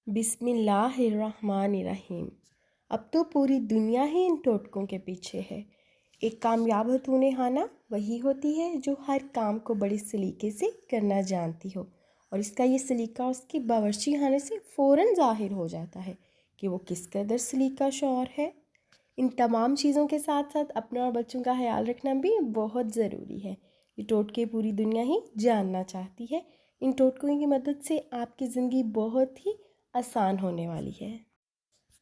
بسم اللہ الرحمن الرحیم۔ اب تو پوری دنیا ہی ان ٹوٹکوں کے پیچھے ہے۔ ایک کامیاب خاتون خانہ وہی ہوتی ہے جو ہر کام کو بڑے سلیقے سے کرنا جانتی ہو، اور اس کا یہ سلیقہ اس کے باورچی خانے سے فوراً ظاہر ہو جاتا ہے کہ وہ کس قدر سلیقہ شعور ہے۔ ان تمام چیزوں کے ساتھ ساتھ اپنا اور بچوں کا خیال رکھنا بھی بہت ضروری ہے۔ یہ ٹوٹکے پوری دنیا ہی جاننا چاہتی ہے۔ ان ٹوٹکوں کی مدد سے آپ کی زندگی بہت ہی آسان ہونے والی ہے۔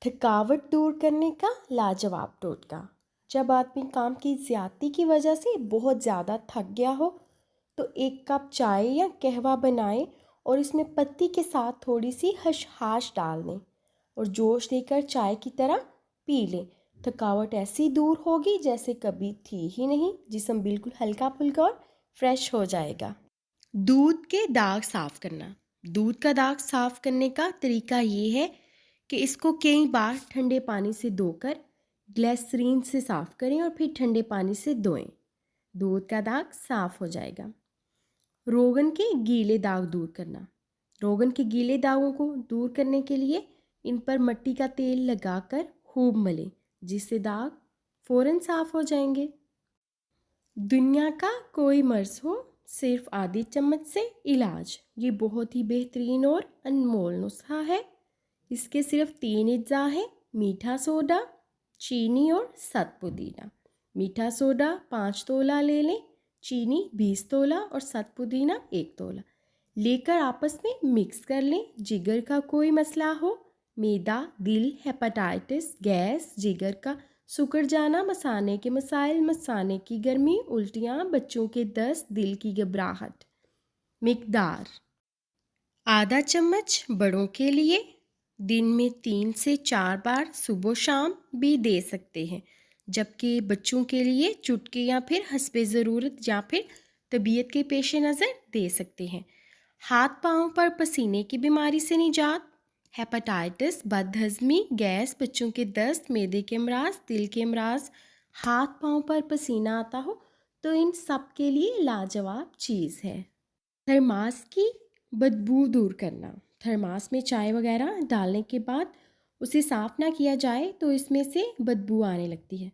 تھکاوٹ دور کرنے کا لاجواب ٹوٹکا۔ جب آدمی کام کی زیادتی کی وجہ سے بہت زیادہ تھک گیا ہو تو ایک کپ چائے یا قہوہ بنائیں اور اس میں پتی کے ساتھ تھوڑی سی خشخاش ڈال دیں اور جوش دے کر چائے کی طرح پی لیں۔ تھکاوٹ ایسی دور ہوگی جیسے کبھی تھی ہی نہیں، جسم بالکل ہلکا پھلکا اور فریش ہو جائے گا۔ دودھ کے داغ صاف کرنا۔ دودھ کا داغ صاف کرنے کا طریقہ یہ ہے کہ اس کو کئی بار ٹھنڈے پانی سے دھو کر گلیسرین سے صاف کریں اور پھر ٹھنڈے پانی سے دھوئیں۔ دودھ کا داغ صاف ہو جائے گا۔ روغن کے گیلے داغ دور کرنا۔ روغن کے گیلے داغوں کو دور کرنے کے لیے ان پر مٹی کا تیل لگا کر خوب ملیں، جس سے داغ فوراً صاف ہو جائیں گے۔ دنیا کا کوئی مرض ہو، صرف آدھی چمچ سے علاج۔ یہ بہت ہی بہترین اور انمول نسخہ ہے۔ اس کے صرف 3 اجزاء ہیں: میٹھا سوڈا، چینی اور ست پودینہ۔ میٹھا سوڈا 5 تولہ لے لیں، چینی 20 تولہ اور ست پودینہ 1 تولہ لے کر آپس میں مکس کر لیں۔ جگر کا کوئی مسئلہ ہو، میدا، دل، ہیپاٹائٹس، گیس، جگر کا سکڑ جانا، مثانے کے مسائل، مثانے کی گرمی، الٹیاں، بچوں کے دست، دل کی گھبراہٹ۔ مقدار: آدھا چمچ بڑوں کے لیے، دن میں 3 سے 4 بار صبح و شام بھی دے سکتے ہیں، جبکہ بچوں کے لیے چٹکے یا پھر حسب ضرورت یا پھر طبیعت کے پیش نظر دے سکتے ہیں۔ ہاتھ پاؤں پر پسینے کی بیماری سے نجات، ہیپاٹائٹس، بد ہضمی، گیس، بچوں کے دست، معدے کے امراض، دل کے امراض۔ ہاتھ پاؤں پر پسینہ آتا ہو تو ان سب کے لیے لاجواب چیز ہے۔ تھرماس کی بدبو دور کرنا۔ تھرماس میں چائے وغیرہ ڈالنے کے بعد اسے صاف نہ کیا جائے تو اس میں سے بدبو آنے لگتی ہے۔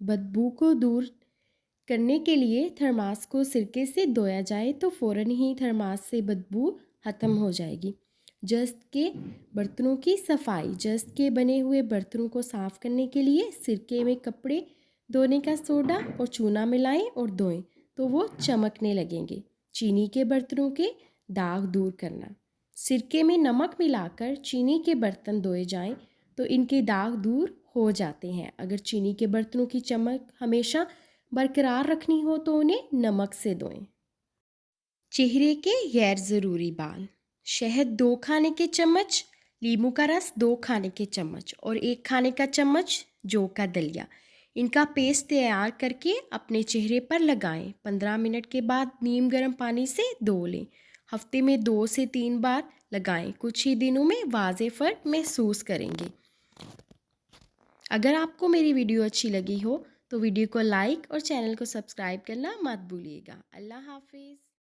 بدبو کو دور کرنے کے لیے تھرماس کو سرکے سے دھویا جائے تو فوراً ہی تھرماس سے بدبو ختم ہو جائے گی۔ جست کے برتنوں کی صفائی۔ جست کے بنے ہوئے برتنوں کو صاف کرنے کے لیے سرکے میں کپڑے دھونے کا سوڈا اور چونا ملائیں اور دھوئیں تو وہ چمکنے لگیں گے۔ چینی کے برتنوں کے داغ دور کرنا۔ سرکے میں نمک ملا کر چینی کے برتن دھوئے جائیں تو ان کے داغ دور ہو جاتے ہیں۔ اگر چینی کے برتنوں کی چمک ہمیشہ برقرار رکھنی ہو تو انہیں نمک سے دھوئیں۔ چہرے کے غیر ضروری بال۔ شہد 2 کھانے کے چمچ، لیموں کا رس 2 کھانے کے چمچ اور 1 کھانے کا چمچ جو کا دلیا، ان کا پیسٹ تیار کر کے اپنے چہرے پر لگائیں۔ 15 منٹ کے بعد نیم گرم پانی سے دھو لیں۔ ہفتے میں 2 سے 3 بار لگائیں۔ کچھ ہی دنوں میں واضح فرق محسوس کریں گے۔ اگر آپ کو میری ویڈیو اچھی لگی ہو تو ویڈیو کو لائک اور چینل کو سبسکرائب کرنا مت بھولیے گا۔ اللہ حافظ۔